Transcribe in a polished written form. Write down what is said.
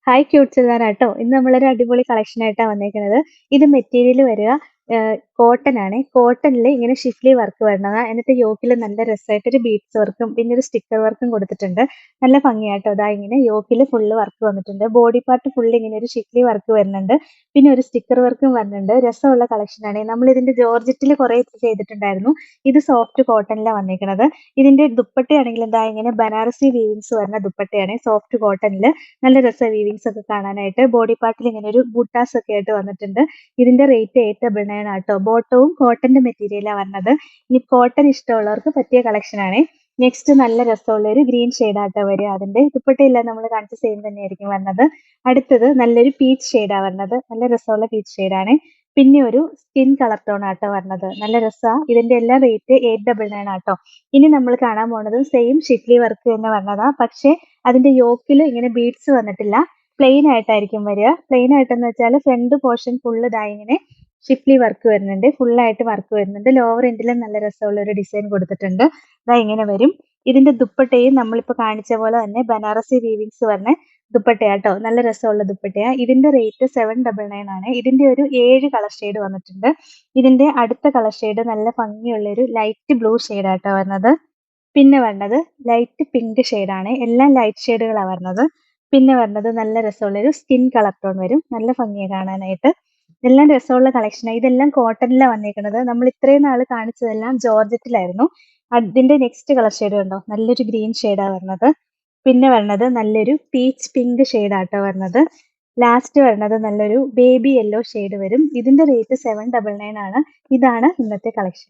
Hi ക്യൂട്ട്സുകാരാട്ടോ. ഇന്ന് നമ്മളൊരു അടിപൊളി കളക്ഷനായിട്ടാ വന്നേക്കണത്. ഇത് മെറ്റീരിയൽ വരിക കോട്ടൺ ആണ്. കോട്ടണിൽ ഇങ്ങനെ ഷിഫ്ലി വർക്ക് വരണതാ. എന്നിട്ട് യോക്കിൽ നല്ല രസമായിട്ടൊരു ബീഡ്സ് വർക്കും പിന്നെ ഒരു സ്റ്റിക്കർ വർക്കും കൊടുത്തിട്ടുണ്ട്. നല്ല ഭംഗിയാട്ടോ. ദാ ഇങ്ങനെ യോക്കിൽ ഫുള്ള് വർക്ക് വന്നിട്ടുണ്ട്. ബോഡി പാർട്ട് ഫുള്ള് ഇങ്ങനെ ഒരു ഷിഫ്ലി വർക്ക് വരുന്നുണ്ട്. പിന്നെ ഒരു സ്റ്റിക്കർ വർക്കും വരുന്നുണ്ട്. രസമുള്ള കളക്ഷനാണ്. നമ്മൾ ഇതിന്റെ ജോർജറ്റിൽ കുറേ ചെയ്തിട്ടുണ്ടായിരുന്നു. ഇത് സോഫ്റ്റ് കോട്ടണിലാണ് വന്നേക്കണത്. ഇതിന്റെ ദുപ്പട്ടയാണെങ്കിൽ എന്താ ഇങ്ങനെ ബനാറസി വീവിങ്സ് വരുന്ന ദുപ്പട്ടയാണ്. സോഫ്റ്റ് കോട്ടണിൽ നല്ല രസ വീവിങ്സ് ഒക്കെ കാണാനായിട്ട്. ബോഡി പാർട്ടിൽ ഇങ്ങനെ ഒരു ബുട്ടാസ് ഒക്കെ ആയിട്ട് വന്നിട്ടുണ്ട്. ഇതിന്റെ റേറ്റ് 899 ആട്ടോ. ബോട്ടവും കോട്ടന്റെ മെറ്റീരിയലാണ് വന്നത്. ഇനി കോട്ടൺ ഇഷ്ടമുള്ളവർക്ക് പറ്റിയ കളക്ഷൻ ആണ്. നെക്സ്റ്റ് നല്ല രസമുള്ള ഒരു ഗ്രീൻ ഷെയ്ഡാട്ടോ വരിക. അതിന്റെ ദുപ്പട്ടയില്ല നമ്മൾ കാണിച്ച സെയിം തന്നെയായിരിക്കും വന്നത്. അടുത്തത് നല്ലൊരു പീച്ച് ഷെയ്ഡാ വന്നത്. നല്ല രസമുള്ള പീച്ച് ഷെയ്ഡാണ്. പിന്നെ ഒരു സ്കിൻ കളർ ടോൺ ആട്ടോ വരണത്. നല്ല രസമാണ്. ഇതിന്റെ എല്ലാം റേറ്റ് 899 ആട്ടോ. ഇനി നമ്മൾ കാണാൻ പോണത് സെയിം ഷിഫ്ലി വർക്ക് തന്നെ വന്നതാ. പക്ഷെ അതിന്റെ യോക്കിൽ ഇങ്ങനെ ബീഡ്സ് വന്നിട്ടില്ല. പ്ലെയിൻ ആയിട്ടായിരിക്കും വരിക. പ്ലെയിൻ ആയിട്ടെന്ന് വെച്ചാൽ ഫ്രണ്ട് പോർഷൻ ഫുള്ള് ഇതായി ഇങ്ങനെ ഷിഫ്ലി വർക്ക് വരുന്നുണ്ട്. ഫുള്ളായിട്ട് വർക്ക് വരുന്നുണ്ട്. ലോവർ എൻഡിലും നല്ല രസമുള്ള ഒരു ഡിസൈൻ കൊടുത്തിട്ടുണ്ട്. ഇതാ ഇങ്ങനെ വരും. ഇതിന്റെ ദുപ്പട്ടയും നമ്മളിപ്പോൾ കാണിച്ച പോലെ തന്നെ ബനാറസി വീവിങ്സ് പറഞ്ഞ ദുപ്പട്ടയാട്ടോ. നല്ല രസമുള്ള ദുപ്പട്ടയാ. ഇതിന്റെ റേറ്റ് 799 ആണ്. ഇതിന്റെ ഒരു 7 കളർ ഷെയ്ഡ് വന്നിട്ടുണ്ട്. ഇതിന്റെ അടുത്ത കളർ ഷെയ്ഡ് നല്ല ഭംഗിയുള്ള ഒരു ലൈറ്റ് ബ്ലൂ ഷെയ്ഡാട്ടോ വരുന്നത്. പിന്നെ വരുന്നത് ലൈറ്റ് പിങ്ക് ഷെയ്ഡാണ്. എല്ലാം ലൈറ്റ് ഷെയ്ഡുകളാണ് വരുന്നത്. പിന്നെ വരുന്നത് നല്ല രസമുള്ള ഒരു സ്കിൻ കളർ ടോൺ വരും. നല്ല ഭംഗിയാണ് കാണാനായിട്ട്. ഇതെല്ലാം രസമുള്ള കളക്ഷനാണ്. ഇതെല്ലാം കോട്ടണിലാണ് വന്നേക്കുന്നത്. നമ്മൾ ഇത്രയും നാൾ കാണിച്ചതെല്ലാം ജോർജറ്റിലായിരുന്നു. അതിന്റെ നെക്സ്റ്റ് കളർ ഷെയ്ഡ് കണ്ടോ, നല്ലൊരു ഗ്രീൻ ഷെയ്ഡാണ് വരുന്നത്. പിന്നെ വരുന്നത് നല്ലൊരു പീച്ച് പിങ്ക് ഷെയ്ഡാട്ടോ വരുന്നത്. ലാസ്റ്റ് വരുന്നത് നല്ലൊരു ബേബി യെല്ലോ ഷെയ്ഡ് വരും. ഇതിന്റെ റേറ്റ് 799 ആണ്. ഇതാണ് ഇന്നത്തെ കളക്ഷൻ.